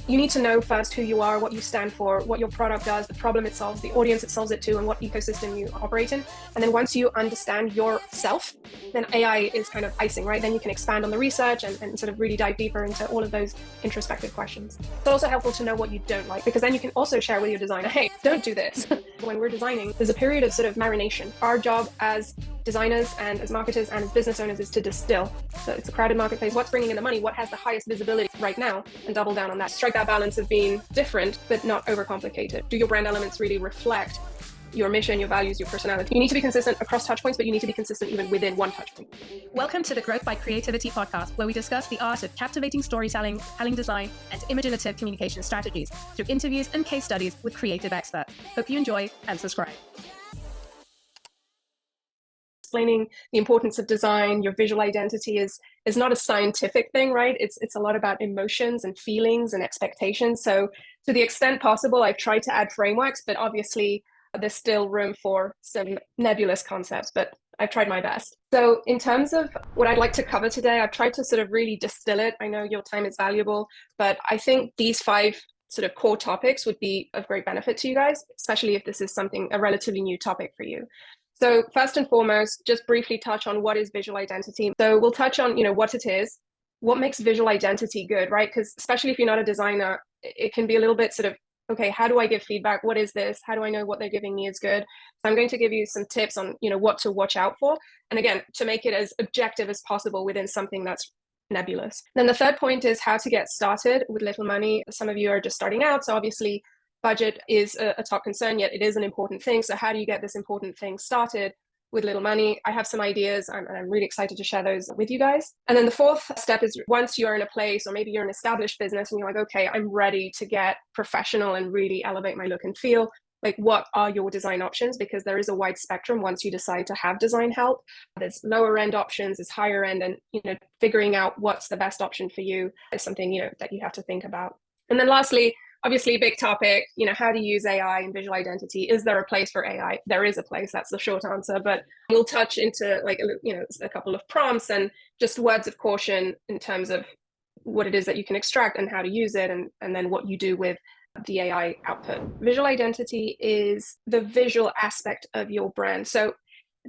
You need to know first who you are, what you stand for, what your product does, the problem it solves, the audience it solves it to, and what ecosystem you operate in. And then once you understand yourself, then AI is kind of icing, right? Then you can expand on the research and sort of really dive deeper into all of those introspective questions. It's also helpful to know what you don't like, because then you can also share with your designer, hey, don't do this. When we're designing, there's a period of sort of marination. Our job as designers and as marketers and as business owners is to distill. So it's a crowded marketplace. What's bringing in the money? What has the highest visibility right now? And double down on that. Strike that balance of being different, but not overcomplicated. Do your brand elements really reflect your mission, your values, your personality? You need to be consistent across touch points, but you need to be consistent even within one touch point. Welcome to the Growth by Creativity podcast, where we discuss the art of captivating storytelling, compelling design, and imaginative communication strategies through interviews and case studies with creative experts. Hope you enjoy and subscribe. Explaining the importance of design, your visual identity is not a scientific thing, right? It's a lot about emotions and feelings and expectations. So to the extent possible, I've tried to add frameworks, but obviously there's still room for some nebulous concepts, but I've tried my best. So in terms of what I'd like to cover today, I've tried to sort of really distill it. I know your time is valuable, but I think these 5 sort of core topics would be of great benefit to you guys, especially if this is a relatively new topic for you. So first and foremost, just briefly touch on what is visual identity. So we'll touch on, what it is, what makes visual identity good, right? Because especially if you're not a designer, it can be a little bit sort of, okay, how do I give feedback? What is this? How do I know what they're giving me is good? So I'm going to give you some tips on, what to watch out for. And again, to make it as objective as possible within something that's nebulous. Then the third point is how to get started with little money. Some of you are just starting out, so obviously budget is a top concern, yet it is an important thing. So how do you get this important thing started with little money? I have some ideas and I'm really excited to share those with you guys. And then the fourth step is once you're in a place, or maybe you're an established business and you're like, okay, I'm ready to get professional and really elevate my look and feel. Like, what are your design options? Because there is a wide spectrum once you decide to have design help. There's lower end options, there's higher end, and figuring out what's the best option for you is something that you have to think about. And then lastly, obviously, big topic, how to use AI and visual identity. Is there a place for AI? There is a place, that's the short answer, but we'll touch into a couple of prompts and just words of caution in terms of what it is that you can extract and how to use it, and then what you do with the AI output. Visual identity is the visual aspect of your brand. So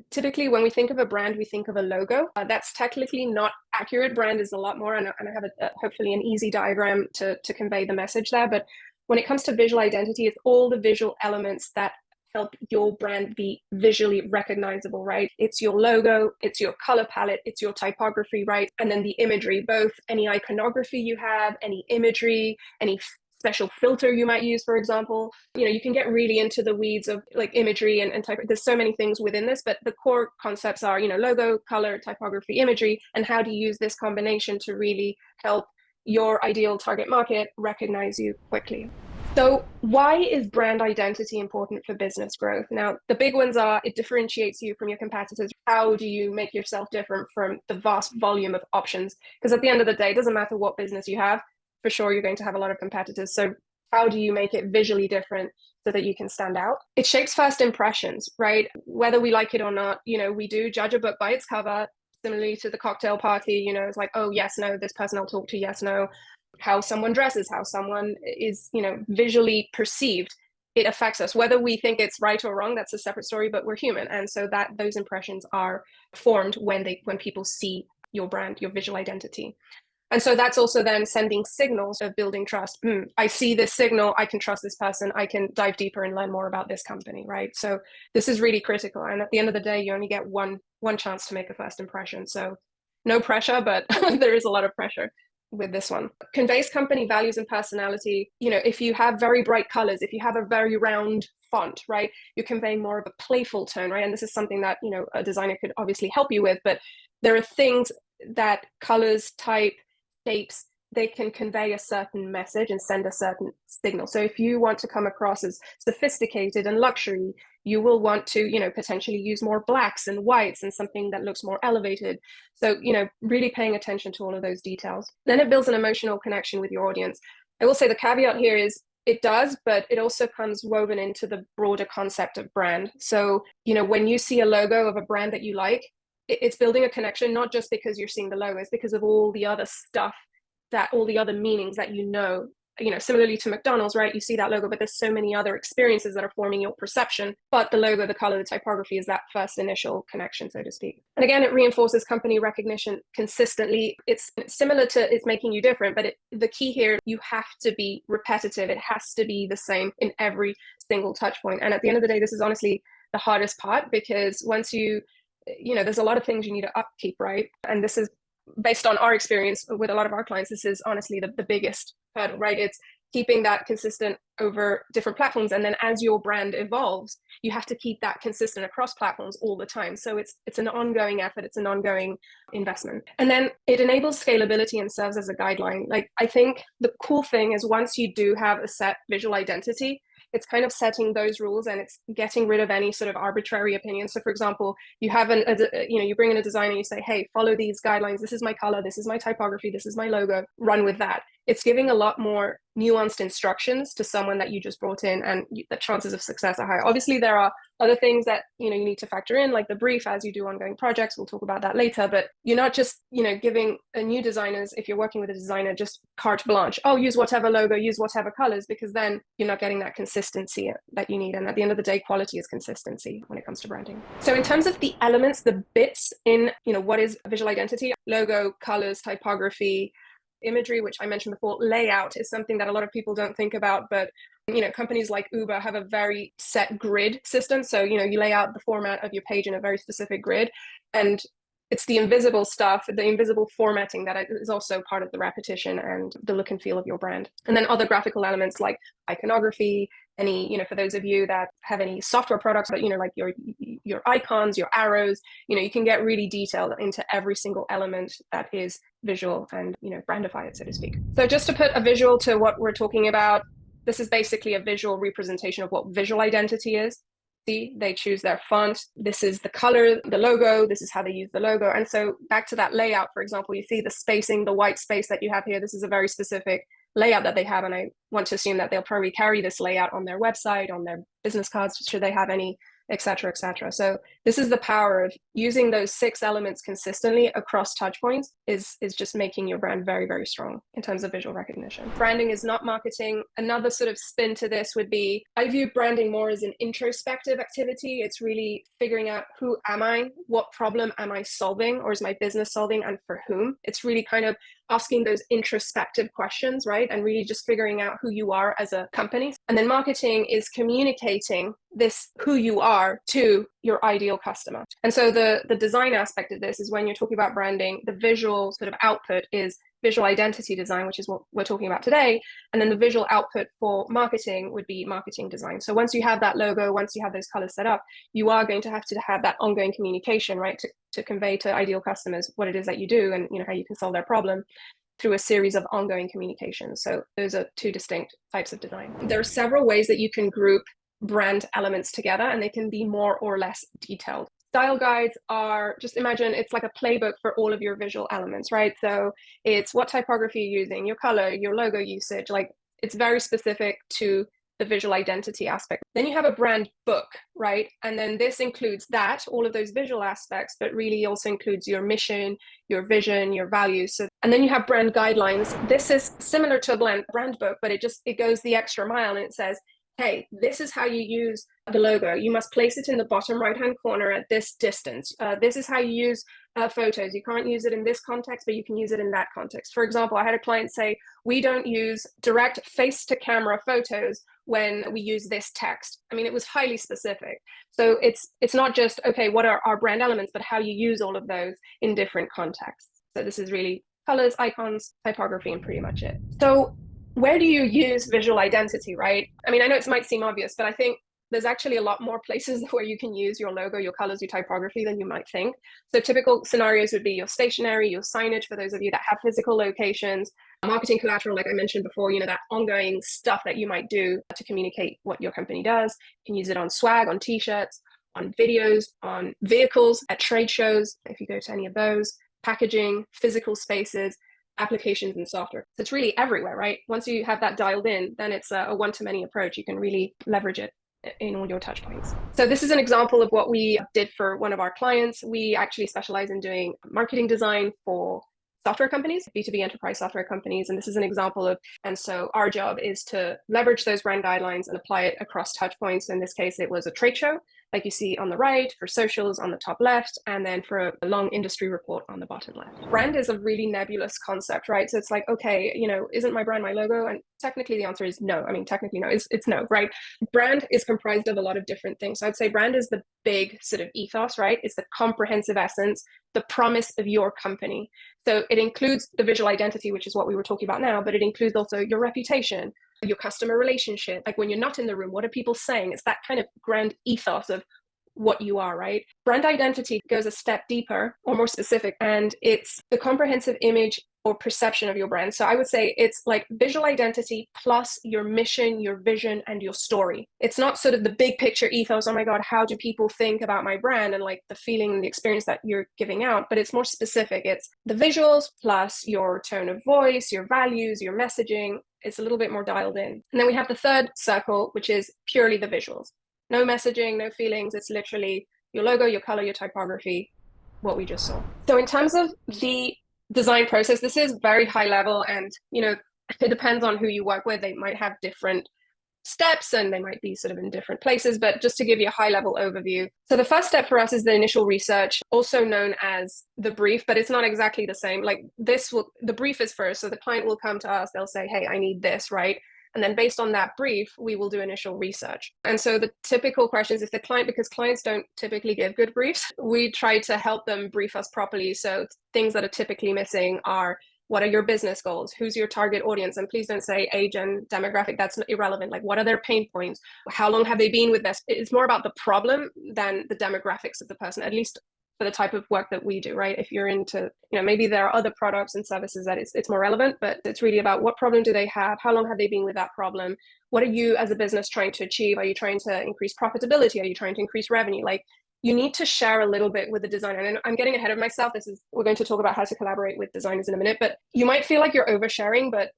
typically when we think of a brand, we think of a logo. That's technically not accurate. Brand is a lot more, and I have hopefully an easy diagram to convey the message there. But when it comes to visual identity, it's all the visual elements that help your brand be visually recognizable, right? It's your logo, it's your color palette, it's your typography, right? And then the imagery, both any iconography you have, any imagery, any special filter you might use, for example. You can get really into the weeds of like imagery and type. There's so many things within this, but the core concepts are, logo, color, typography, imagery, and how to use this combination to really help your ideal target market recognize you quickly. So why is brand identity important for business growth? Now, the big ones are it differentiates you from your competitors. How do you make yourself different from the vast volume of options? Because at the end of the day, it doesn't matter what business you have, for sure you're going to have a lot of competitors. So how do you make it visually different so that you can stand out? It shapes first impressions, right? Whether we like it or not, we do judge a book by its cover. Similarly to the cocktail party, it's like, oh, yes, no, this person I'll talk to, yes, no. How someone dresses, how someone is, visually perceived, it affects us. Whether we think it's right or wrong, that's a separate story, but we're human. And so those impressions are formed when people see your brand, your visual identity. And so that's also then sending signals of building trust. I see this signal, I can trust this person, I can dive deeper and learn more about this company, right? So this is really critical. And at the end of the day, you only get one chance to make a first impression. So no pressure, but there is a lot of pressure with this one. Conveys company values and personality. If you have very bright colors, if you have a very round font, right, you're conveying more of a playful tone, right? And this is something that, a designer could obviously help you with, but there are things that colors, type, shapes, they can convey a certain message and send a certain signal. So if you want to come across as sophisticated and luxury, you will want to, potentially use more blacks and whites and something that looks more elevated. So, really paying attention to all of those details. Then it builds an emotional connection with your audience. I will say the caveat here is it does, but it also comes woven into the broader concept of brand. So, when you see a logo of a brand that you like, it's building a connection, not just because you're seeing the logo, it's because of all the other stuff that all the other meanings that similarly to McDonald's, right? You see that logo, but there's so many other experiences that are forming your perception. But the logo, the color, the typography is that first initial connection, so to speak. And again, it reinforces company recognition consistently. It's similar to it's making you different, but the key here, you have to be repetitive. It has to be the same in every single touch point. And at the end of the day, this is honestly the hardest part, because once there's a lot of things you need to upkeep, right? And this is based on our experience with a lot of our clients, this is honestly the biggest hurdle, right? It's keeping that consistent over different platforms. And then as your brand evolves, you have to keep that consistent across platforms all the time. So it's an ongoing effort. It's an ongoing investment. And then it enables scalability and serves as a guideline. Like, I think the cool thing is once you do have a set visual identity, it's kind of setting those rules and it's getting rid of any sort of arbitrary opinion. So for example, you have you bring in a designer, you say, hey, follow these guidelines. This is my color. This is my typography. This is my logo. Run with that. It's giving a lot more nuanced instructions to someone that you just brought in, and the chances of success are higher. Obviously, there are other things that you need to factor in, like the brief as you do ongoing projects. We'll talk about that later. But you're not just giving a new designers, if you're working with a designer, just carte blanche. Oh, use whatever logo, use whatever colors, because then you're not getting that consistency that you need. And at the end of the day, quality is consistency when it comes to branding. So in terms of the elements, the bits in what is visual identity: logo, colors, typography, imagery, which I mentioned before. Layout is something that a lot of people don't think about, but companies like Uber have a very set grid system. So you lay out the format of your page in a very specific grid, and it's the invisible stuff, the invisible formatting, that is also part of the repetition and the look and feel of your brand. And then other graphical elements like iconography, any, for those of you that have any software products, but like your icons, your arrows, you can get really detailed into every single element that is visual and, brandify it, so to speak. So just to put a visual to what we're talking about, this is basically a visual representation of what visual identity is. See, they choose their font. This is the color, the logo. This is how they use the logo. And so back to that layout, for example, you see the spacing, the white space that you have here. This is a very specific layout that they have. And I want to assume that they'll probably carry this layout on their website, on their business cards, should they have any, et cetera, et cetera. So this is the power of using those 6 elements consistently across touch points is just making your brand very, very strong in terms of visual recognition. Branding is not marketing. Another sort of spin to this would be, I view branding more as an introspective activity. It's really figuring out, who am I? What problem am I solving, or is my business solving, and for whom? It's really kind of asking those introspective questions, right? And really just figuring out who you are as a company. And then marketing is communicating this, who you are, to your ideal customer. And so the design aspect of this is, when you're talking about branding, the visual sort of output is visual identity design, which is what we're talking about today. And then the visual output for marketing would be marketing design. So once you have that logo, once you have those colors set up, you are going to have that ongoing communication, right? To convey to ideal customers what it is that you do, and how you can solve their problem through a series of ongoing communications. So those are 2 distinct types of design. There are several ways that you can group brand elements together, and they can be more or less detailed. Style guides are, just imagine it's like a playbook for all of your visual elements, right? So it's what typography you're using, your color, your logo usage, like it's very specific to the visual identity aspect. Then you have a brand book, right? And then this includes all of those visual aspects, but really also includes your mission, your vision, your values. And then you have brand guidelines. This is similar to a brand book, but it goes the extra mile, and it says, hey, this is how you use the logo. You must place it in the bottom right-hand corner at this distance. This is how you use photos. You can't use it in this context, but you can use it in that context. For example, I had a client say, we don't use direct face-to-camera photos when we use this text. I mean, it was highly specific. So it's not just, okay, what are our brand elements, but how you use all of those in different contexts. So this is really colors, icons, typography, and pretty much it. So where do you use visual identity, right? I mean, I know it might seem obvious, but I think there's actually a lot more places where you can use your logo, your colors, your typography than you might think. So typical scenarios would be your stationery, your signage, for those of you that have physical locations, marketing collateral, like I mentioned before, that ongoing stuff that you might do to communicate what your company does. You can use it on swag, on t-shirts, on videos, on vehicles, at trade shows, if you go to any of those, packaging, physical spaces, applications, and software. So it's really everywhere, right? Once you have that dialed in, then it's a one-to-many approach. You can really leverage it in all your touch points. So this is an example of what we did for one of our clients. We actually specialize in doing marketing design for software companies, B2B enterprise software companies. And this is an example of, and so our job is to leverage those brand guidelines and apply it across touch points. In this case, it was a trade show, like you see on the right, for socials on the top left, and then for a long industry report on the bottom left. Brand is a really nebulous concept, right? So it's like, okay, isn't my brand my logo? And technically the answer is no. I mean, technically no, it's no, right? Brand is comprised of a lot of different things. So I'd say brand is the big sort of ethos, right? It's the comprehensive essence, the promise of your company. So it includes the visual identity, which is what we were talking about now, but it includes also your reputation, your customer relationship. Like when you're not in the room, what are people saying? It's that kind of grand ethos of what you are, right? Brand identity goes a step deeper or more specific, and it's the comprehensive image or perception of your brand. So I would say it's like visual identity plus your mission, your vision, and your story. It's not sort of the big picture ethos, oh my God, how do people think about my brand, and like the feeling and the experience that you're giving out, but it's more specific. It's the visuals plus your tone of voice, your values, your messaging. It's a little bit more dialed in. And then we have the third circle, which is purely the visuals. No messaging, no feelings. It's literally your logo, your color, your typography, what we just saw. So in terms of the design process, this is very high level, and it depends on who you work with. They might have different steps and they might be sort of in different places, but just to give you a high level overview. So the first step for us is the initial research, also known as the brief, but it's not exactly the same. Like the brief is first. So the client will come to us, they'll say, hey, I need this, right? And then based on that brief, we will do initial research. And so the typical questions, if the client, because clients don't typically give good briefs, we try to help them brief us properly. So things that are typically missing are, what are your business goals? Who's your target audience? And please don't say age and demographic, that's irrelevant. Like, what are their pain points? How long have they been with this? It's more about the problem than the demographics of the person, at least for the type of work that we do, right? If you're into, maybe there are other products and services that it's more relevant, but it's really about what problem do they have? How long have they been with that problem? What are you as a business trying to achieve? Are you trying to increase profitability? Are you trying to increase revenue? Like, you need to share a little bit with the designer. And I'm getting ahead of myself. We're going to talk about how to collaborate with designers in a minute, but you might feel like you're oversharing, but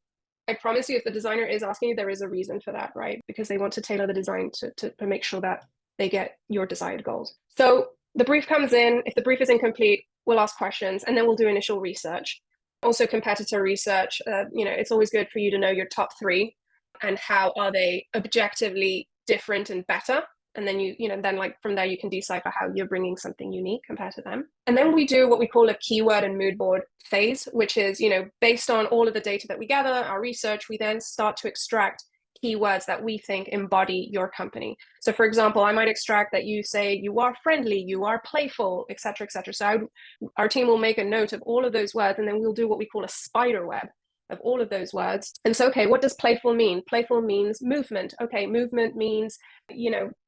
I promise you, if the designer is asking you, there is a reason for that, right? Because they want to tailor the design to make sure that they get your desired goals. So the brief comes in. If the brief is incomplete, we'll ask questions, and then we'll do initial research. Also competitor research. It's always good for you to know your top three and how are they objectively different and better. And then then from there, you can decipher how you're bringing something unique compared to them. And then we do what we call a keyword and mood board phase, which is, based on all of the data that we gather, our research, we then start to extract keywords that we think embody your company. So for example, I might extract that you say you are friendly, you are playful, et cetera, et cetera. So our team will make a note of all of those words, and then we'll do what we call a spider web of all of those words. And so, okay, what does playful mean? Playful means movement. Okay, movement means,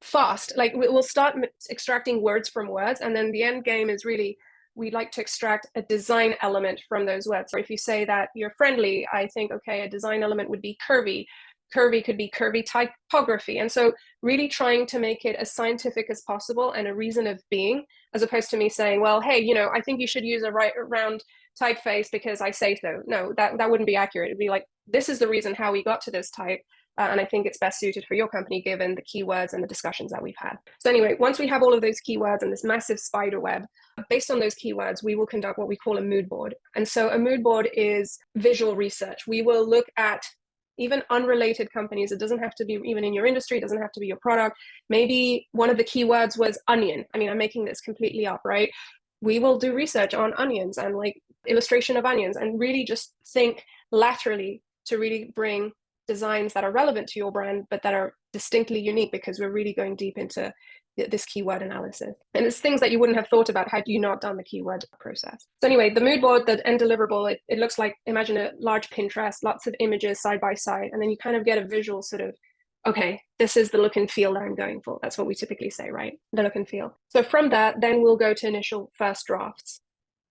fast. Like, we'll start extracting words from words, and then the end game is really, we like to extract a design element from those words. So if you say that you're friendly, I think, okay, a design element would be curvy. Curvy could be curvy typography. And so really trying to make it as scientific as possible and a reason of being, as opposed to me saying, well, hey, I think you should use a round typeface because I say so. No, that wouldn't be accurate. It'd be like, this is the reason how we got to this type. And I think it's best suited for your company given the keywords and the discussions that we've had. So anyway, once we have all of those keywords and this massive spider web, based on those keywords, we will conduct what we call a mood board. And so a mood board is visual research. We will look at even unrelated companies. It doesn't have to be even in your industry. It doesn't have to be your product. Maybe one of the keywords was onion. I mean, I'm making this completely up, right? We will do research on onions and like illustration of onions and really just think laterally to really bring designs that are relevant to your brand, but that are distinctly unique, because we're really going deep into this keyword analysis. And it's things that you wouldn't have thought about had you not done the keyword process. So anyway, the mood board, the end deliverable, it looks like, imagine a large Pinterest, lots of images side by side, and then you kind of get a visual sort of, okay, this is the look and feel that I'm going for. That's what we typically say, right? The look and feel. So from that, then we'll go to initial first drafts.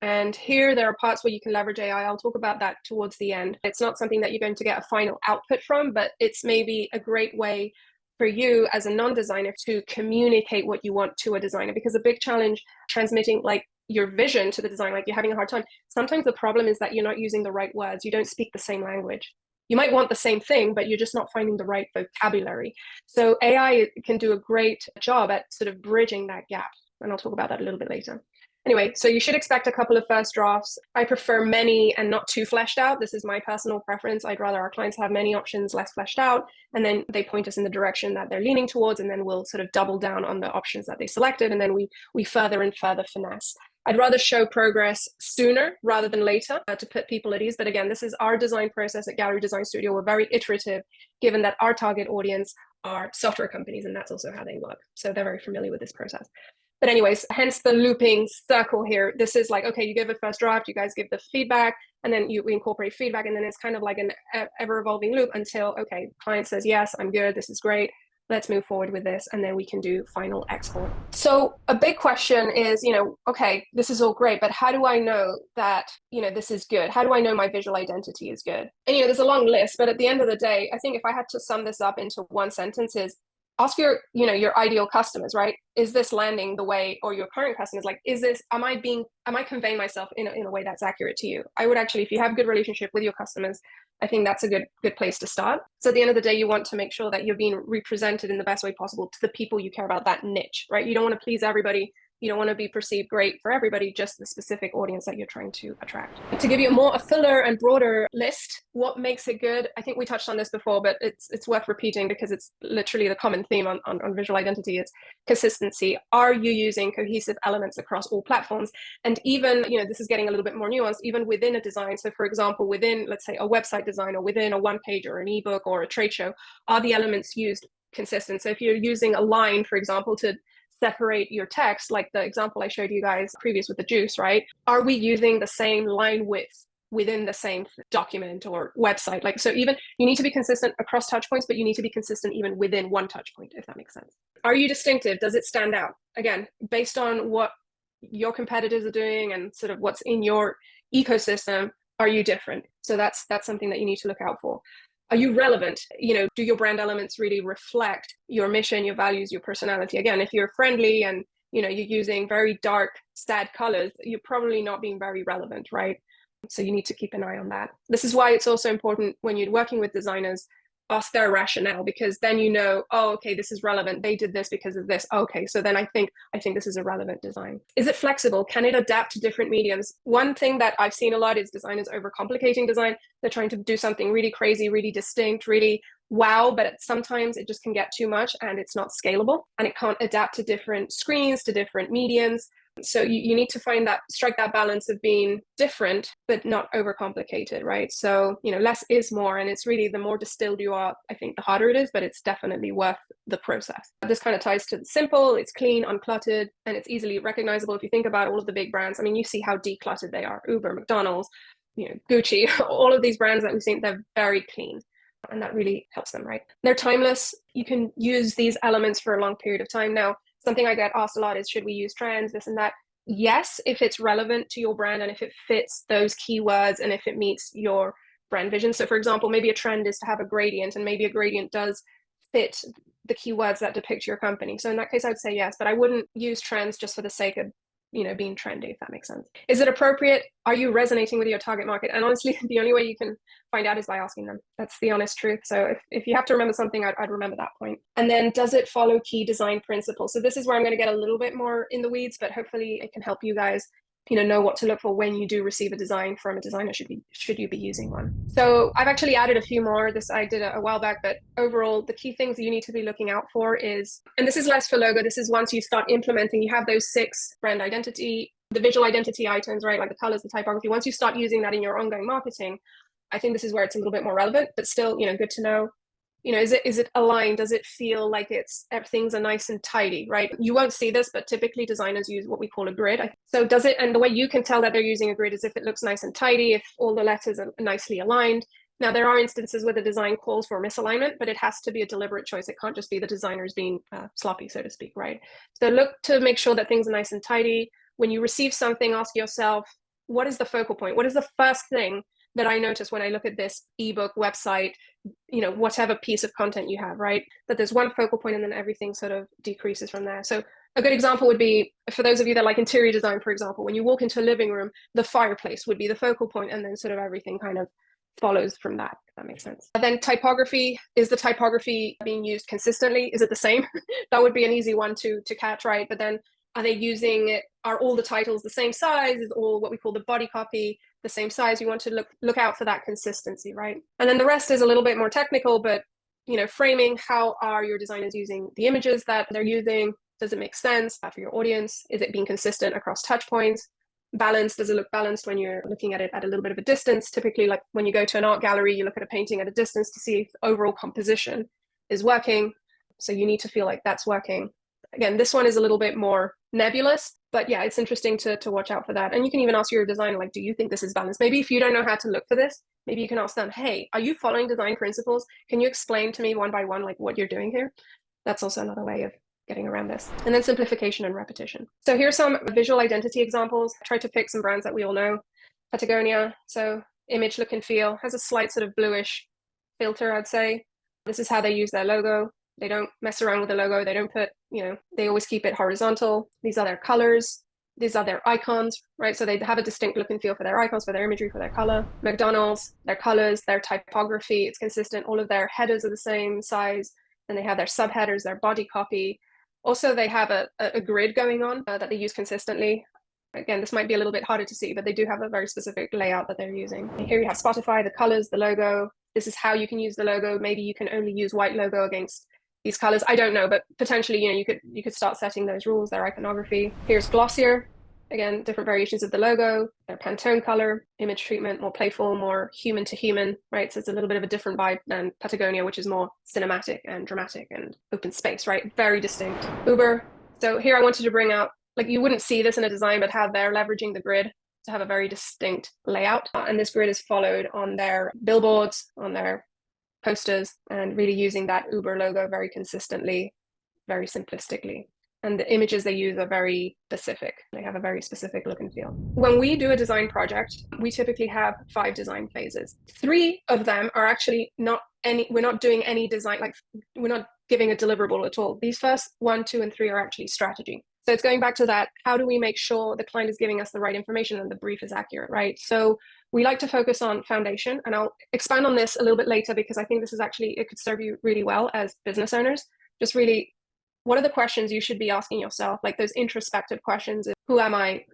And here there are parts where you can leverage AI. I'll talk about that towards the end. It's not something that you're going to get a final output from, but it's maybe a great way for you as a non-designer to communicate what you want to a designer, because a big challenge transmitting like your vision to the designer, like you're having a hard time. Sometimes the problem is that you're not using the right words. You don't speak the same language. You might want the same thing, but you're just not finding the right vocabulary. So AI can do a great job at sort of bridging that gap. And I'll talk about that a little bit later. Anyway, so you should expect a couple of first drafts. I prefer many and not too fleshed out. This is my personal preference. I'd rather our clients have many options, less fleshed out, and then they point us in the direction that they're leaning towards, and then we'll sort of double down on the options that they selected, and then we further and further finesse. I'd rather show progress sooner rather than later to put people at ease. But again, this is our design process at Gallery Design Studio. We're very iterative, given that our target audience are software companies, and that's also how they work. So they're very familiar with this process. But anyways, hence the looping circle here. This is like, okay, you give a first draft, you guys give the feedback, and then we incorporate feedback, and then it's kind of like an ever-evolving loop until, okay, client says, yes, I'm good, this is great, let's move forward with this, and then we can do final export. So a big question is, okay, this is all great, but how do I know that, this is good? How do I know my visual identity is good? And, there's a long list, but at the end of the day, I think if I had to sum this up into one sentence is, ask your ideal customers, right? Is this landing the way, or your current customers, like, am I conveying myself in a way that's accurate to you? I would actually, if you have a good relationship with your customers, I think that's a good place to start. So at the end of the day, you want to make sure that you're being represented in the best way possible to the people you care about, that niche, right? You don't want to please everybody. You don't want to be perceived great for everybody, just the specific audience that you're trying to attract. To give you a fuller and broader list, what makes it good? I think we touched on this before, but it's worth repeating because it's literally the common theme on visual identity. It's consistency. Are you using cohesive elements across all platforms? And even, this is getting a little bit more nuanced, even within a design. So for example, within, let's say, a website design, or within a one page or an ebook or a trade show, are the elements used consistent? So if you're using a line, for example, to separate your text, like the example I showed you guys previous with the juice, right? Are we using the same line width within the same document or website? Like, so even you need to be consistent across touch points, but you need to be consistent even within one touch point, if that makes sense. Are you distinctive? Does it stand out? Again, based on what your competitors are doing and sort of what's in your ecosystem, are you different? So that's something that you need to look out for. Are you relevant? Do your brand elements really reflect your mission, your values, your personality? Again, if you're friendly and, you're using very dark, sad colors, you're probably not being very relevant, right? So you need to keep an eye on that. This is why it's also important when you're working with designers, ask their rationale, because then oh, okay, this is relevant. They did this because of this. Okay, so then I think this is a relevant design. Is it flexible? Can it adapt to different mediums? One thing that I've seen a lot is designers overcomplicating design. They're trying to do something really crazy, really distinct, really wow, but sometimes it just can get too much and it's not scalable and it can't adapt to different screens, to different mediums. So you need to strike that balance of being different, but not overcomplicated, right? So, less is more, and it's really the more distilled you are, I think the harder it is, but it's definitely worth the process. This kind of ties to simple, it's clean, uncluttered, and it's easily recognizable. If you think about all of the big brands, I mean, you see how decluttered they are. Uber, McDonald's, Gucci, all of these brands that we've seen, they're very clean. And that really helps them, right? They're timeless. You can use these elements for a long period of time. Now, something I get asked a lot is, should we use trends, this and that? Yes, if it's relevant to your brand and if it fits those keywords and if it meets your brand vision. So for example, maybe a trend is to have a gradient, and maybe a gradient does fit the keywords that depict your company. So in that case, I would say yes, but I wouldn't use trends just for the sake of being trendy, if that makes sense. Is it appropriate? Are you resonating with your target market? And honestly, the only way you can find out is by asking them. That's the honest truth. So if you have to remember something, I'd remember that point. And then, does it follow key design principles? So this is where I'm going to get a little bit more in the weeds, but hopefully it can help you guys know what to look for when you do receive a design from a designer, should you be using one. So I've actually added a few more. This I did a while back, but overall, the key things you need to be looking out for is, and this is less for logo, this is once you start implementing, you have those 6 brand identity, the visual identity items, right? Like the colors, the typography. Once you start using that in your ongoing marketing, I think this is where it's a little bit more relevant, but still, good to know. Is it aligned? Does it feel like everything's a nice and tidy, right? You won't see this, but typically designers use what we call a grid. So does it, and the way you can tell that they're using a grid is if it looks nice and tidy, if all the letters are nicely aligned. Now, there are instances where the design calls for misalignment, but it has to be a deliberate choice. It can't just be the designers being sloppy, so to speak, right? So look to make sure that things are nice and tidy. When you receive something, ask yourself, what is the focal point? What is the first thing that I notice when I look at this ebook, website, whatever piece of content you have, right? That there's one focal point and then everything sort of decreases from there. So a good example would be, for those of you that like interior design, for example, when you walk into a living room, the fireplace would be the focal point, and then sort of everything kind of follows from that, if that makes sense. And then typography, is the typography being used consistently? Is it the same? That would be an easy one to catch, right? But then Are they using it? Are all the titles the same size? Is all what we call the body copy the same size? You want to look out for that consistency, right? And then the rest is a little bit more technical, but framing, how are your designers using the images that they're using? Does it make sense for your audience? Is it being consistent across touch points? Balance, does it look balanced when you're looking at it at a little bit of a distance? Typically, like when you go to an art gallery, you look at a painting at a distance to see if the overall composition is working. So you need to feel like that's working. Again, this one is a little bit more nebulous, but yeah, it's interesting to watch out for that. And you can even ask your designer, like, do you think this is balanced? Maybe if you don't know how to look for this, maybe you can ask them, hey, are you following design principles? Can you explain to me one by one, like what you're doing here? That's also another way of getting around this. And then simplification and repetition. So here's some visual identity examples. I tried to pick some brands that we all know. Patagonia, so image, look and feel, has a slight sort of bluish filter, I'd say. This is how they use their logo. They don't mess around with the logo. They don't put, they always keep it horizontal. These are their colors. These are their icons, right? So they have a distinct look and feel for their icons, for their imagery, for their color. McDonald's, their colors, their typography, it's consistent. All of their headers are the same size. And they have their subheaders, their body copy. Also, they have a grid going on that they use consistently. Again, this might be a little bit harder to see, but they do have a very specific layout that they're using. Here you have Spotify, the colors, the logo. This is how you can use the logo. Maybe you can only use white logo against these colors. I don't know, but potentially, you could start setting those rules, their iconography. Here's Glossier. Again, different variations of the logo, their Pantone color, image treatment, more playful, more human to human, right? So it's a little bit of a different vibe than Patagonia, which is more cinematic and dramatic and open space, right? Very distinct. Uber. So here I wanted to bring out, like you wouldn't see this in a design, but how they're leveraging the grid to have a very distinct layout. And this grid is followed on their billboards, on their posters, and really using that Uber logo very consistently, very simplistically. And the images they use are very specific. They have a very specific look and feel. When we do a design project, we typically have 5 design phases. 3 of them are actually we're not doing any design, like we're not giving a deliverable at all. These first 1, 2, and 3 are actually strategy. So it's going back to that, how do we make sure the client is giving us the right information and the brief is accurate, right? So we like to focus on foundation, and I'll expand on this a little bit later because I think this is actually, it could serve you really well as business owners. Just really, what are the questions you should be asking yourself? Like those introspective questions of who am I?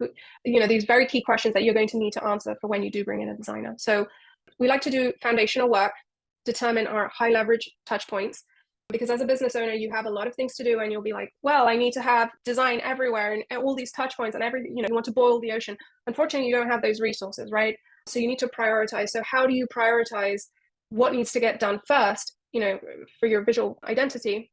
These very key questions that you're going to need to answer for when you do bring in a designer. So we like to do foundational work, determine our high leverage touch points, because as a business owner, you have a lot of things to do and you'll be like, well, I need to have design everywhere and all these touch points and everything, you want to boil the ocean. Unfortunately, you don't have those resources, right? So you need to prioritize. So how do you prioritize what needs to get done first, for your visual identity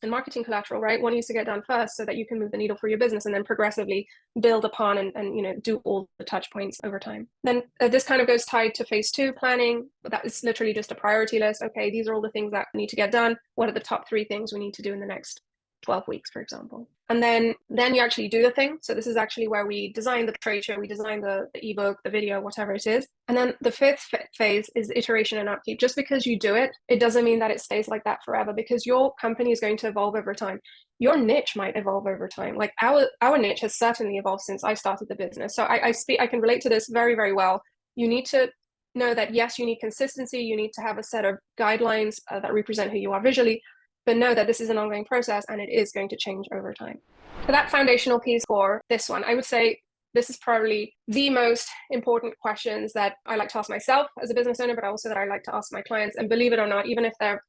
and marketing collateral, right? What needs to get done first so that you can move the needle for your business and then progressively build upon and do all the touch points over time. Then this kind of goes tied to phase 2 planning. That is literally just a priority list. Okay, these are all the things that need to get done. What are the top 3 things we need to do in the next 12 weeks, for example? And then you actually do the thing. So this is actually where we design the trade show, we design the ebook, the video, whatever it is. And then the 5th phase is iteration and upkeep. Just because you do it, it doesn't mean that it stays like that forever, because your company is going to evolve over time. Your niche might evolve over time. Like our niche has certainly evolved since I started the business. So I can relate to this very, very well. You need to know that, yes, you need consistency. You need to have a set of guidelines that represent who you are visually, but know that this is an ongoing process and it is going to change over time. For that foundational piece for this one, I would say this is probably the most important questions that I like to ask myself as a business owner, but also that I like to ask my clients. And believe it or not, even if they're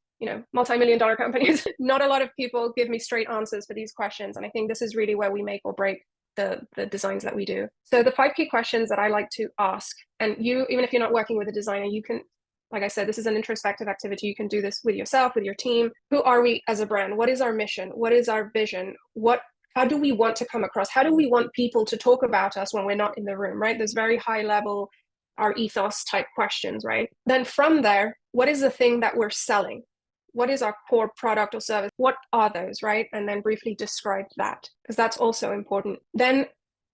multi-million-dollar companies, not a lot of people give me straight answers for these questions. And I think this is really where we make or break the designs that we do. So the 5 key questions that I like to ask, and you, even if you're not working with a designer, you can, like I said, this is an introspective activity. You can do this with yourself, with your team. Who are we as a brand? What is our mission? What is our vision? How do we want to come across? How do we want people to talk about us when we're not in the room, right? There's very high level, our ethos type questions, right? Then from there, what is the thing that we're selling? What is our core product or service? What are those, right? And then briefly describe that, because that's also important. Then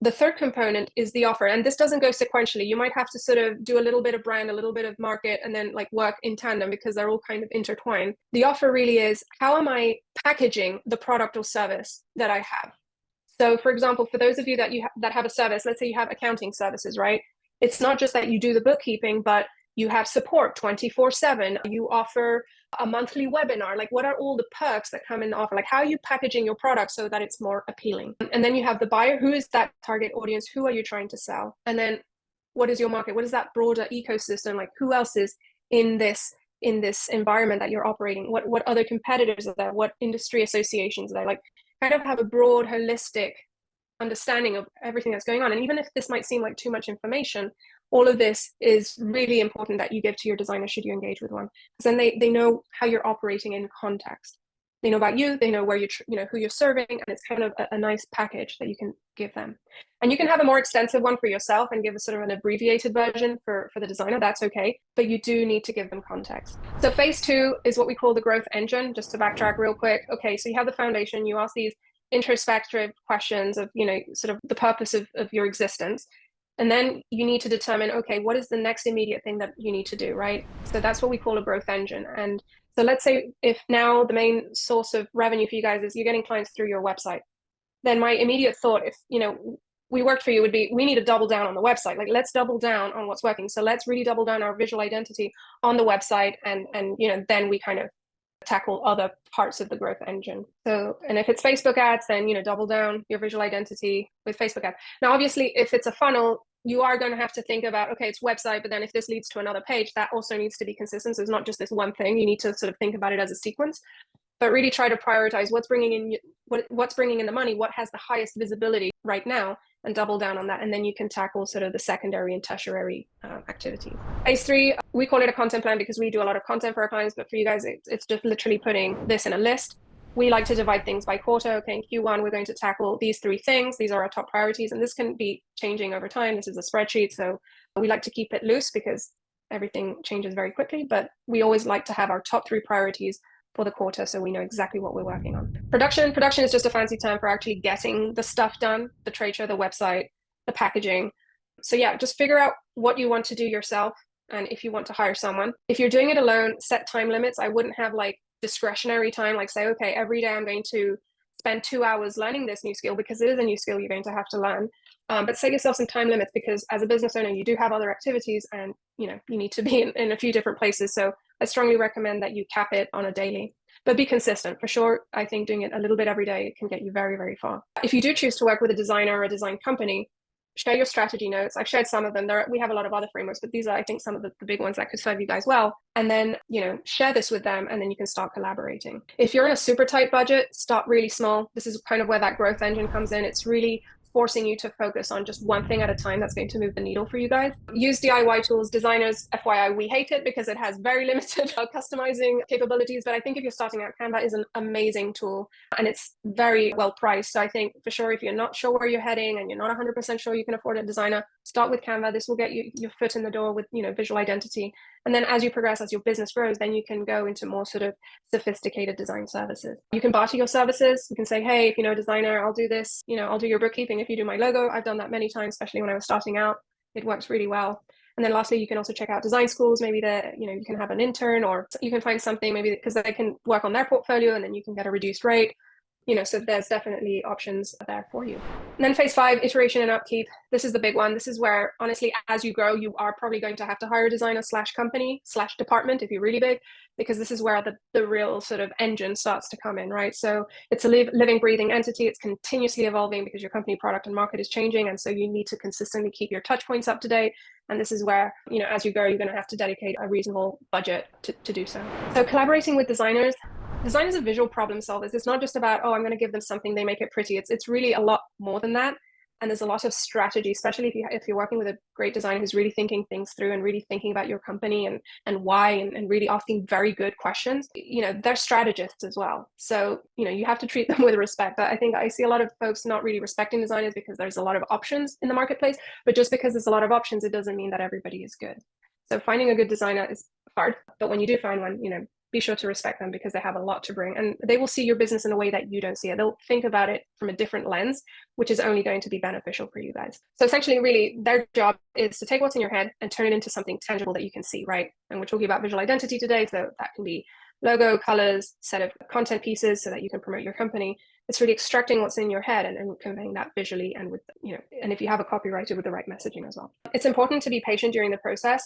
the third component is the offer. And this doesn't go sequentially. You might have to sort of do a little bit of brand, a little bit of market, and then like work in tandem because they're all kind of intertwined. The offer really is, how am I packaging the product or service that I have? So for example, for those of you that have a service, let's say you have accounting services, right? It's not just that you do the bookkeeping, but You have support 24/7. You offer a monthly webinar. Like, what are all the perks that come in the offer? Like, how are you packaging your product so that it's more appealing? And then you have the buyer. Who is that target audience? Who are you trying to sell? And then what is your market? What is that broader ecosystem? Like, who else is in this environment that you're operating? What other competitors are there? What industry associations are there? Like, kind of have a broad, holistic understanding of everything that's going on. And even if this might seem like too much information, all of this is really important that you give to your designer should you engage with one, because then they know how you're operating in context. They know about you, they know where who you're serving, and it's kind of a nice package that you can give them. And you can have a more extensive one for yourself and give a sort of an abbreviated version for the designer. That's okay, but you do need to give them context. So phase 2 is what we call the growth engine. Just to backtrack real quick. Okay, so you have the foundation, you ask these introspective questions of, sort of the purpose of your existence. And then you need to determine, okay, what is the next immediate thing that you need to do, right? So that's what we call a growth engine. And so let's say if now the main source of revenue for you guys is you're getting clients through your website, then my immediate thought, if, we worked for you, would be, we need to double down on the website. Like, let's double down on what's working. So let's really double down our visual identity on the website. And then we kind of tackle other parts of the growth engine. So, and if it's Facebook ads, then, double down your visual identity with Facebook ads. Now, obviously, if it's a funnel, you are going to have to think about, okay, it's website, but then if this leads to another page, that also needs to be consistent. So it's not just this one thing. You need to sort of think about it as a sequence, but really try to prioritize what's bringing in the money, what has the highest visibility right now, and double down on that. And then you can tackle sort of the secondary and tertiary activities. Phase 3, we call it a content plan because we do a lot of content for our clients, but for you guys, it's just literally putting this in a list. We like to divide things by quarter. Okay, in Q1, we're going to tackle these 3 things. These are our top priorities, and this can be changing over time. This is a spreadsheet, so we like to keep it loose because everything changes very quickly, but we always like to have our top 3 priorities for the quarter, so we know exactly what we're working on. Production is just a fancy term for actually getting the stuff done, the trade show, the website, the packaging. So yeah, just figure out what you want to do yourself, and if you want to hire someone. If you're doing it alone, set time limits. I wouldn't have like discretionary time, like say, okay, every day I'm going to spend 2 hours learning this new skill, because it is a new skill you're going to have to learn. But set yourself some time limits, because as a business owner, you do have other activities, and you need to be in a few different places. So I strongly recommend that you cap it on a daily, but be consistent. For sure, I think doing it a little bit every day can get you very, very far. If you do choose to work with a designer or a design company, share your strategy notes. I've shared some of them. We have a lot of other frameworks, but these are, I think, some of the big ones that could serve you guys well. And then, share this with them, and then you can start collaborating. If you're in a super tight budget, start really small. This is kind of where that growth engine comes in. It's really forcing you to focus on just one thing at a time that's going to move the needle for you guys. Use DIY tools. Designers, FYI, we hate it because it has very limited customizing capabilities. But I think if you're starting out, Canva is an amazing tool, and it's very well priced. So I think for sure, if you're not sure where you're heading and you're not 100% sure you can afford a designer, start with Canva. This will get you your foot in the door with, visual identity. And then as you progress, as your business grows, then you can go into more sort of sophisticated design services. You can barter your services. You can say, hey, if you know a designer, I'll do this. I'll do your bookkeeping if you do my logo. I've done that many times, especially when I was starting out. It works really well. And then lastly, you can also check out design schools. Maybe you can have an intern, or you can find something maybe because they can work on their portfolio, and then you can get a reduced rate. So there's definitely options there for you. And then phase 5, iteration and upkeep. This is the big one. This is where, honestly, as you grow, you are probably going to have to hire a designer / company / department if you're really big, because this is where the real sort of engine starts to come in, right? So it's a living, breathing entity. It's continuously evolving because your company, product, and market is changing. And so you need to consistently keep your touch points up to date. And this is where, as you grow, you're going to have to dedicate a reasonable budget to do so. So collaborating with designers. Designers are visual problem solvers. It's not just about, oh, I'm going to give them something, they make it pretty. It's really a lot more than that. And there's a lot of strategy, especially if you're working with a great designer who's really thinking things through and really thinking about your company and why, and really asking very good questions. They're strategists as well. So, you have to treat them with respect. I think I see a lot of folks not really respecting designers because there's a lot of options in the marketplace, but just because there's a lot of options, it doesn't mean that everybody is good. So finding a good designer is hard, but when you do find one, be sure to respect them because they have a lot to bring, and they will see your business in a way that you don't see it. They'll think about it from a different lens, which is only going to be beneficial for you guys. So essentially, really, their job is to take what's in your head and turn it into something tangible that you can see, right? And we're talking about visual identity today, so that can be logo, colors, set of content pieces so that you can promote your company. It's really extracting what's in your head and conveying that visually, and with, and if you have a copywriter, with the right messaging as well. It's important to be patient during the process.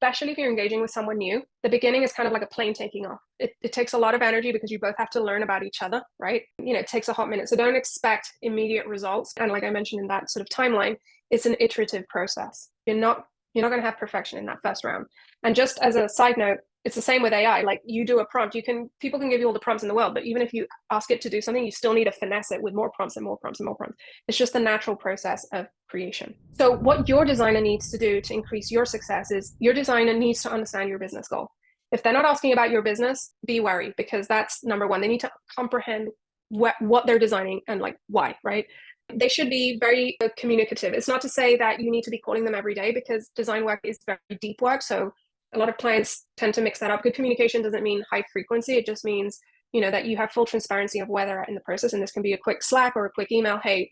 especially if you're engaging with someone new, the beginning is kind of like a plane taking off. It takes a lot of energy because you both have to learn about each other, right? It takes a hot minute. So don't expect immediate results. And like I mentioned in that sort of timeline, it's an iterative process. You're not going to have perfection in that first round. And just as a side note, it's the same with AI. Like you do a prompt, people can give you all the prompts in the world, but even if you ask it to do something, you still need to finesse it with more prompts and more prompts and more prompts. It's just the natural process of creation. So what your designer needs to do to increase your success is your designer needs to understand your business goal. If they're not asking about your business, be wary, because that's number one. They need to comprehend what they're designing and like why, right? They should be very communicative. It's not to say that you need to be calling them every day, because design work is very deep work. So a lot of clients tend to mix that up. Good communication doesn't mean high frequency. It just means, that you have full transparency of where they're at in the process. And this can be a quick Slack or a quick email. Hey,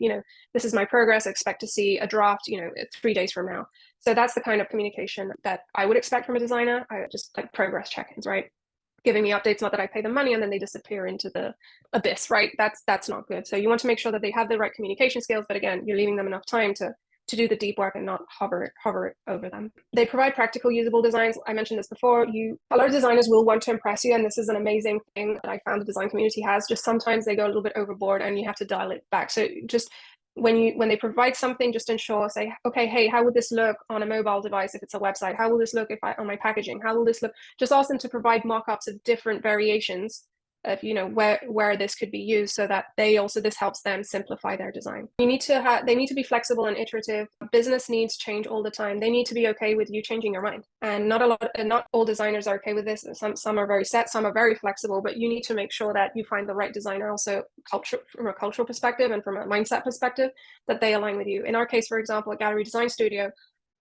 this is my progress. I expect to see a draft, 3 days from now. So that's the kind of communication that I would expect from a designer. I just like progress check-ins, right? Giving me updates, not that I pay them money and then they disappear into the abyss, right? That's not good. So you want to make sure that they have the right communication skills, but again, you're leaving them enough time to do the deep work and not hover over them. They provide practical, usable designs. I mentioned this before. A lot of designers will want to impress you, and this is an amazing thing that I found the design community has. Just sometimes they go a little bit overboard and you have to dial it back. So just when they provide something, just ensure, say, okay, hey, how would this look on a mobile device if it's a website? How will this look on my packaging? How will this look? Just ask them to provide mock-ups of different variations of where this could be used, so that this helps them simplify their design. They need to be flexible and iterative. Business needs change all the time. They need to be okay with you changing your mind, and not all designers are okay with this. Some are very set, some are very flexible, but you need to make sure that you find the right designer, also from a cultural perspective and from a mindset perspective, that they align with you. In our case, for example, at Gallery Design Studio,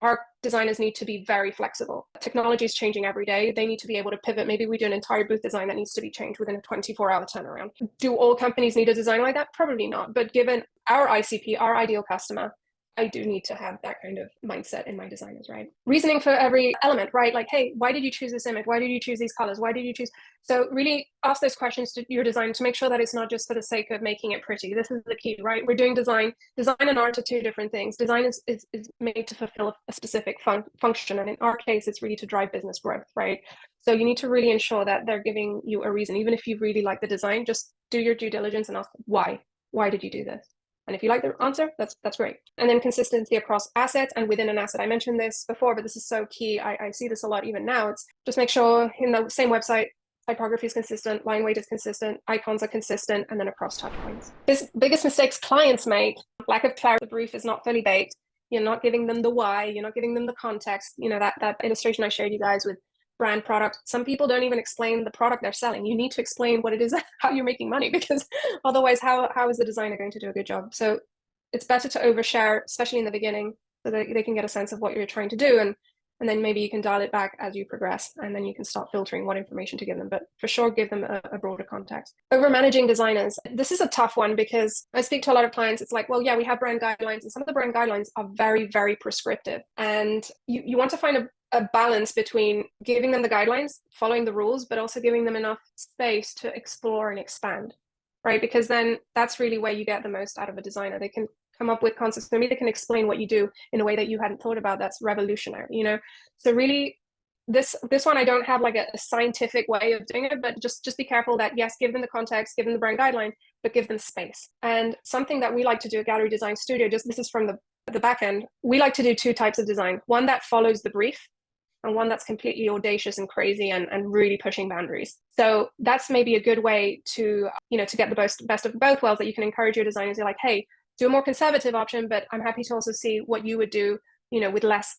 our designers need to be very flexible. Technology is changing every day. They need to be able to pivot. Maybe we do an entire booth design that needs to be changed within a 24-hour turnaround. Do all companies need a design like that? Probably not. But given our ICP, our ideal customer, I do need to have that kind of mindset in my designers, right? Reasoning for every element, right? Like, hey, why did you choose this image? Why did you choose these colors? Why did you choose? So really ask those questions to your design to make sure that it's not just for the sake of making it pretty. This is the key, right? We're doing design. Design and art are two different things. Design is made to fulfill a specific function. And in our case, it's really to drive business growth, right? So you need to really ensure that they're giving you a reason. Even if you really like the design, just do your due diligence and ask why. Why did you do this? And if you like the answer, that's great. And then consistency across assets and within an asset. I mentioned this before, but this is so key. I see this a lot even now. It's just make sure in the same website, typography is consistent, line weight is consistent, icons are consistent, and then across touch points. Biggest mistakes clients make: lack of clarity. The brief is not fully baked. You're not giving them the why. You're not giving them the context. That illustration I showed you guys with brand product. Some people don't even explain the product they're selling. You need to explain what it is, how you're making money, because otherwise how is the designer going to do a good job? So it's better to overshare, especially in the beginning, so that they can get a sense of what you're trying to do. And then maybe you can dial it back as you progress, and then you can start filtering what information to give them. But for sure, give them a broader context. Over managing designers. This is a tough one, because I speak to a lot of clients. It's like, well, yeah, we have brand guidelines, and some of the brand guidelines are very, very prescriptive. And you want to find a balance between giving them the guidelines, following the rules, but also giving them enough space to explore and expand, right? Because then that's really where you get the most out of a designer. They can come up with concepts. Maybe they can explain what you do in a way that you hadn't thought about. That's revolutionary, So really, this one, I don't have like a scientific way of doing it, but just be careful that, yes, give them the context, give them the brand guideline, but give them space. And something that we like to do at Gallery Design Studio, this is from the back end, we like to do two types of design. One that follows the brief, and one that's completely audacious and crazy and really pushing boundaries. So that's maybe a good way to, to get the best of both worlds, that you can encourage your designers. You're like, hey, do a more conservative option, but I'm happy to also see what you would do, with less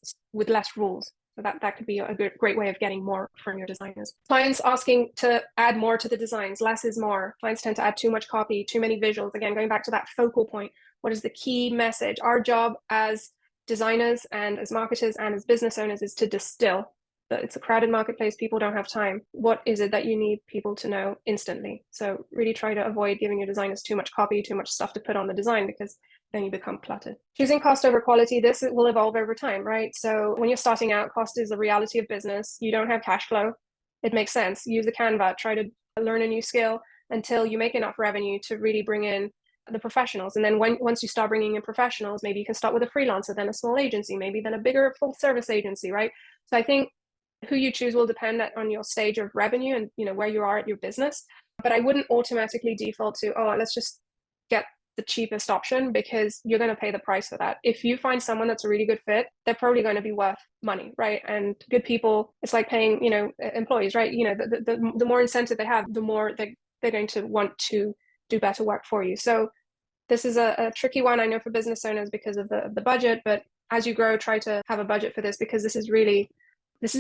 rules. So that could be a great way of getting more from your designers. Clients asking to add more to the designs. Less is more. Clients tend to add too much copy, too many visuals. Again, going back to that focal point. What is the key message? Our job as designers and as marketers and as business owners is to distill. But it's a crowded marketplace. People don't have time. What is it that you need people to know instantly? So really try to avoid giving your designers too much copy, too much stuff to put on the design, because then you become cluttered. Choosing cost over quality. This will evolve over time, right? So when you're starting out, cost is the reality of business. You don't have cash flow. It makes sense. Use a Canva. Try to learn a new skill until you make enough revenue to really bring in the professionals. And then once you start bringing in professionals, maybe you can start with a freelancer, then a small agency, maybe then a bigger full service agency, right? So I think Who you choose will depend on your stage of revenue and, where you are at your business. But I wouldn't automatically default to, oh, let's just get the cheapest option, because you're going to pay the price for that. If you find someone that's a really good fit, they're probably going to be worth money, right? And good people, it's like paying, employees, right? The more incentive they have, the more they're going to want to do better work for you. So this is a tricky one, I know, for business owners because of the budget. But as you grow, try to have a budget for this, because this is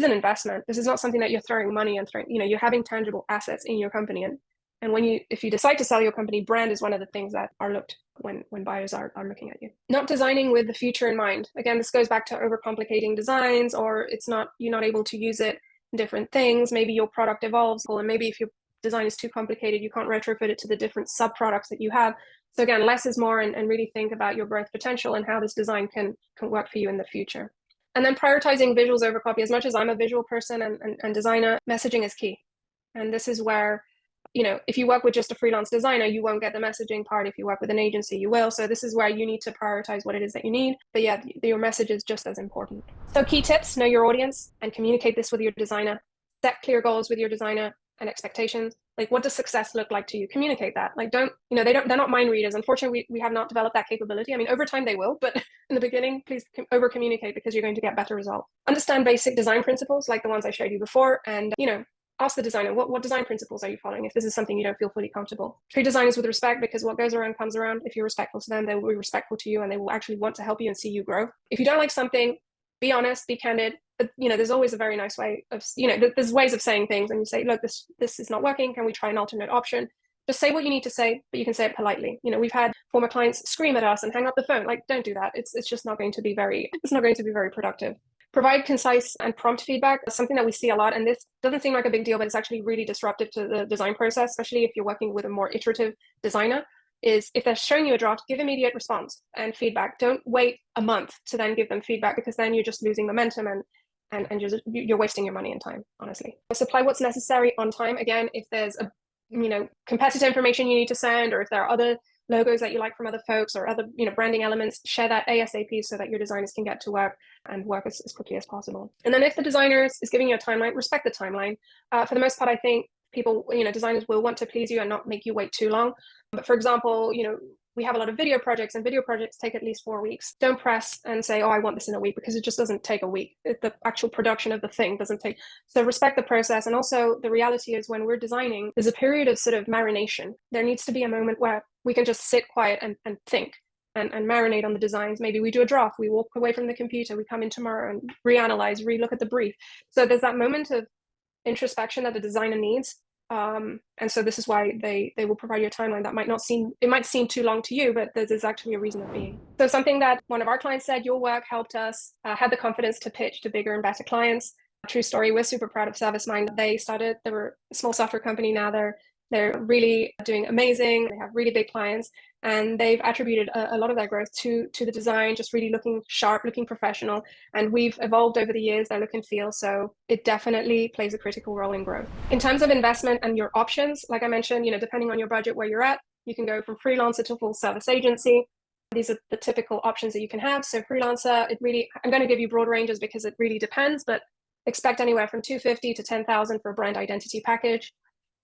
an investment. This is not something that you're throwing money and you're having tangible assets in your company. And if you decide to sell your company, brand is one of the things that are looked when buyers are looking at you. Not designing with the future in mind. Again, this goes back to overcomplicating designs, or you're not able to use it in different things. Maybe your product evolves, and maybe if your design is too complicated, you can't retrofit it to the different sub products that you have. So again, less is more, and really think about your growth potential and how this design can work for you in the future. And then prioritizing visuals over copy. As much as I'm a visual person and designer, messaging is key. And this is where, if you work with just a freelance designer, you won't get the messaging part. If you work with an agency, you will. So this is where you need to prioritize what it is that you need. But yeah, your message is just as important. So key tips: know your audience and communicate this with your designer. Set clear goals with your designer and expectations. Like, what does success look like to you? Communicate that. Like, they're not mind readers. Unfortunately, we have not developed that capability. I mean, over time they will, but in the beginning, please over communicate, because you're going to get better results. Understand basic design principles like the ones I showed you before, and ask the designer, what design principles are you following if this is something you don't feel fully comfortable. Treat designers with respect, because what goes around comes around. If you're respectful to them, they will be respectful to you, and they will actually want to help you and see you grow. If you don't like something, be honest, be candid. But there's always a very nice way of, there's ways of saying things, and you say, look, this is not working. Can we try an alternate option? Just say what you need to say, but you can say it politely. We've had former clients scream at us and hang up the phone. Like, don't do that. It's just not going to be very productive. Provide concise and prompt feedback. That's something that we see a lot. And this doesn't seem like a big deal, but it's actually really disruptive to the design process, especially if you're working with a more iterative designer. Is if they're showing you a draft, give immediate response and feedback. Don't wait a month to then give them feedback, because then you're just losing momentum and you're wasting your money and time, honestly. Supply what's necessary on time. Again, if there's a competitor information you need to send, or if there are other logos that you like from other folks, or other branding elements, share that ASAP so that your designers can get to work and work as quickly as possible. And then if the designer is giving you a timeline, respect the timeline. For the most part, I think people, designers will want to please you and not make you wait too long. But for example, we have a lot of video projects, and video projects take at least 4 weeks. Don't press and say, oh, I want this in a week, because it just doesn't take a week. The actual production of the thing doesn't take. So respect the process. And also the reality is, when we're designing, there's a period of sort of marination. There needs to be a moment where we can just sit quiet and think and marinate on the designs. Maybe we do a draft, we walk away from the computer, we come in tomorrow and reanalyze, relook at the brief. So there's that moment of introspection that the designer needs. And so this is why they will provide you a timeline that might seem too long to you, but there's actually a reason of being. So something that one of our clients said: your work helped us have the confidence to pitch to bigger and better clients. True story. We're super proud of ServiceMind. They were a small software company. Now they're really doing amazing. They have really big clients, and they've attributed a lot of their growth to the design, just really looking sharp, looking professional. And we've evolved over the years, their look and feel. So it definitely plays a critical role in growth. In terms of investment and your options, like I mentioned, depending on your budget, where you're at, you can go from freelancer to full service agency. These are the typical options that you can have. So freelancer, I'm going to give you broad ranges because it really depends, but expect anywhere from $250 to $10,000 for a brand identity package.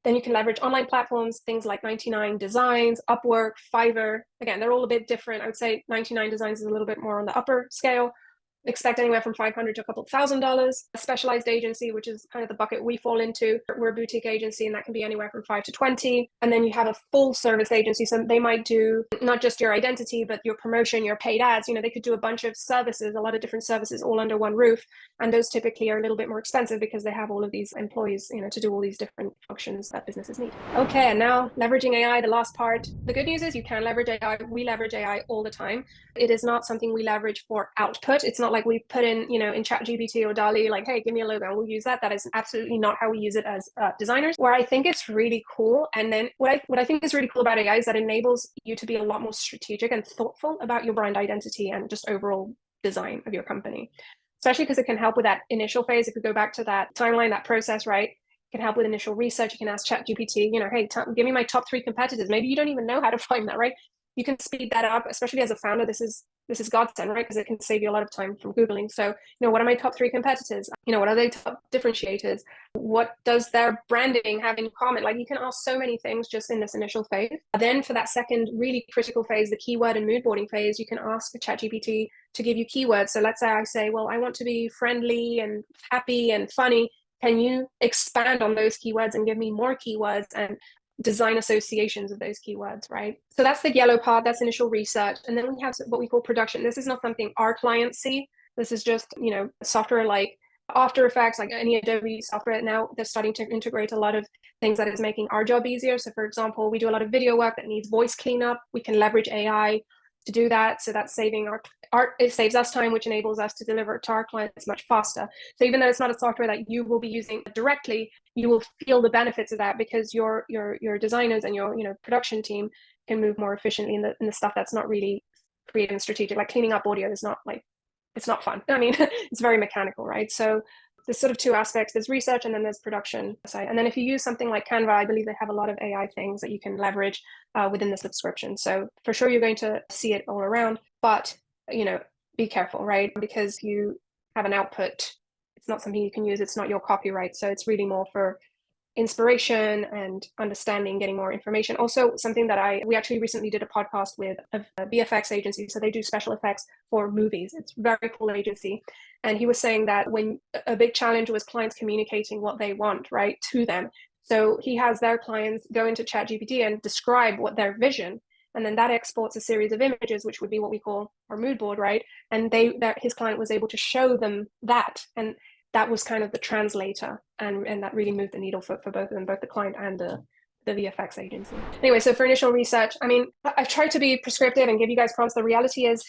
Then you can leverage online platforms, things like 99 Designs, Upwork, Fiverr. Again, they're all a bit different. I would say 99 Designs is a little bit more on the upper scale. Expect anywhere from $500 to a couple $1,000. A specialized agency, which is kind of the bucket we fall into. We're a boutique agency, and that can be anywhere from 5 to 20. And then you have a full service agency. So they might do not just your identity, but your promotion, your paid ads. They could do a bunch of services, a lot of different services all under one roof. And those typically are a little bit more expensive because they have all of these employees, to do all these different functions that businesses need. Okay, and now leveraging AI, the last part. The good news is you can leverage AI. We leverage AI all the time. It is not something we leverage for output. It's not like we put in, in ChatGPT or DALL-E, like, hey, give me a logo and we'll use that. That is absolutely not how we use it as designers. Where I think it's really cool, and then what I think is really cool about AI is that it enables you to be a lot more strategic and thoughtful about your brand identity and just overall design of your company. Especially because it can help with that initial phase. If we go back to that timeline, that process, right? It can help with initial research. You can ask ChatGPT, hey, give me my top 3 competitors. Maybe you don't even know how to find that, right? You can speed that up, especially as a founder. This is this is godsend, right? Because it can save you a lot of time from Googling. So, what are my top 3 competitors? What are their top differentiators? What does their branding have in common? Like, you can ask so many things just in this initial phase. Then for that second really critical phase, the keyword and mood boarding phase, you can ask ChatGPT to give you keywords. So let's say I say, well, I want to be friendly and happy and funny. Can you expand on those keywords and give me more keywords and design associations of those keywords, right? So that's the yellow part, that's initial research. And then we have what we call production. This is not something our clients see. This is just, software like After Effects, like any Adobe software. Now they're starting to integrate a lot of things that is making our job easier. So for example, we do a lot of video work that needs voice cleanup. We can leverage AI to do that. So that's saving it saves us time, which enables us to deliver it to our clients much faster. So even though it's not a software that you will be using directly, you will feel the benefits of that because your designers and your production team can move more efficiently in the stuff that's not really creative and strategic. Like cleaning up audio is not it's not fun. I mean, it's very mechanical, right? So there's sort of 2 aspects. There's research and then there's production side. And then if you use something like Canva, I believe they have a lot of AI things that you can leverage within the subscription. So for sure, you're going to see it all around, but, be careful, right? Because you have an output, it's not something you can use. It's not your copyright. So it's really more for inspiration and understanding, getting more information. Also, something that we actually recently did a podcast with a VFX agency. So they do special effects for movies. It's a very cool agency. And he was saying that when a big challenge was clients communicating what they want, right, to them. So he has their clients go into ChatGPT and describe what their vision, and then that exports a series of images, which would be what we call our mood board, right? And his client was able to show them that. And that was kind of the translator, and that really moved the needle for both of them, both the client and the VFX agency. Anyway, so for initial research, I mean, I've tried to be prescriptive and give you guys prompts. The reality is,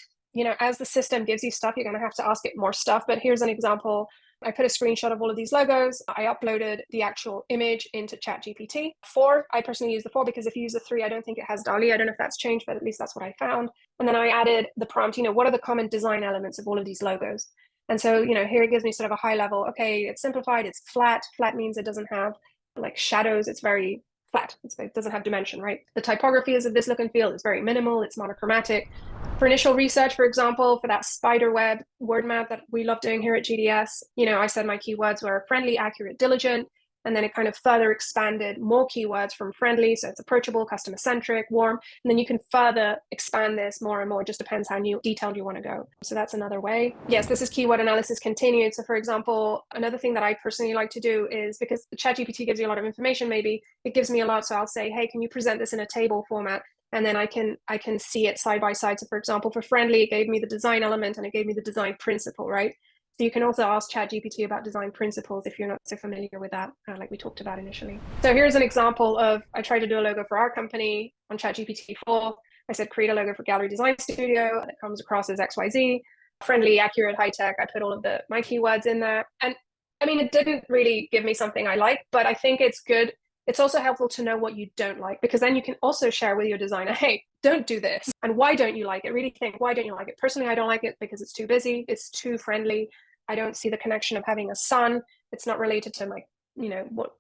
as the system gives you stuff, you're going to have to ask it more stuff. But here's an example. I put a screenshot of all of these logos. I uploaded the actual image into ChatGPT. 4, I personally use the 4 because if you use the 3, I don't think it has DALL-E. I don't know if that's changed, but at least that's what I found. And then I added the prompt, what are the common design elements of all of these logos? And so, here it gives me sort of a high level. Okay, it's simplified, it's flat. Flat means it doesn't have like shadows. It's very flat. It doesn't have dimension, right? The typography is of this look and feel. It's very minimal. It's monochromatic. For initial research, for example, for that spider web word map that we love doing here at GDS, I said my keywords were friendly, accurate, diligent. And then it kind of further expanded more keywords from friendly. So it's approachable, customer centric, warm. And then you can further expand this more and more. It just depends how detailed you want to go. So that's another way. Yes, this is keyword analysis continued. So for example, another thing that I personally like to do is, because the ChatGPT gives you a lot of information, maybe it gives me a lot. So I'll say, hey, can you present this in a table format? And then I can see it side by side. So for example, for friendly, it gave me the design element and it gave me the design principle, right? So you can also ask ChatGPT about design principles if you're not so familiar with that, like we talked about initially. So here's an example of, I tried to do a logo for our company on ChatGPT 4. I said, create a logo for Gallery Design Studio that comes across as XYZ, friendly, accurate, high tech. I put all of my keywords in there. And I mean, it didn't really give me something I like, but I think it's good. It's also helpful to know what you don't like, because then you can also share with your designer, hey, don't do this. And why don't you like it? Really think, why don't you like it? Personally, I don't like it because it's too busy. It's too friendly. I don't see the connection of having a son. It's not related to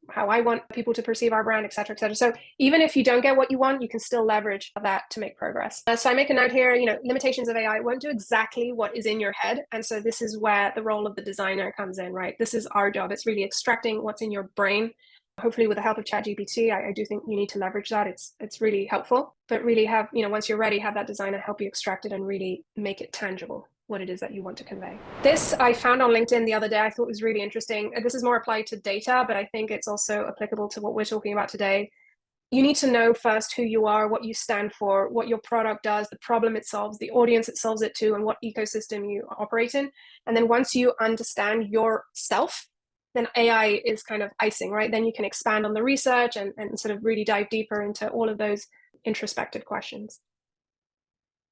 how I want people to perceive our brand, et cetera, et cetera. So even if you don't get what you want, you can still leverage that to make progress. So I make a note here, limitations of AI won't do exactly what is in your head. And so this is where the role of the designer comes in, right? This is our job. It's really extracting what's in your brain. Hopefully with the help of ChatGPT, I do think you need to leverage that. It's really helpful, but really have, once you're ready, have that designer help you extract it and really make it tangible, what it is that you want to convey. This I found on LinkedIn the other day. I thought was really interesting. This is more applied to data, but I think it's also applicable to what we're talking about today. You need to know first who you are, what you stand for, what your product does, the problem it solves, the audience it solves it to, and what ecosystem you operate in. And then once you understand yourself, then AI is kind of icing, right? Then you can expand on the research and sort of really dive deeper into all of those introspective questions.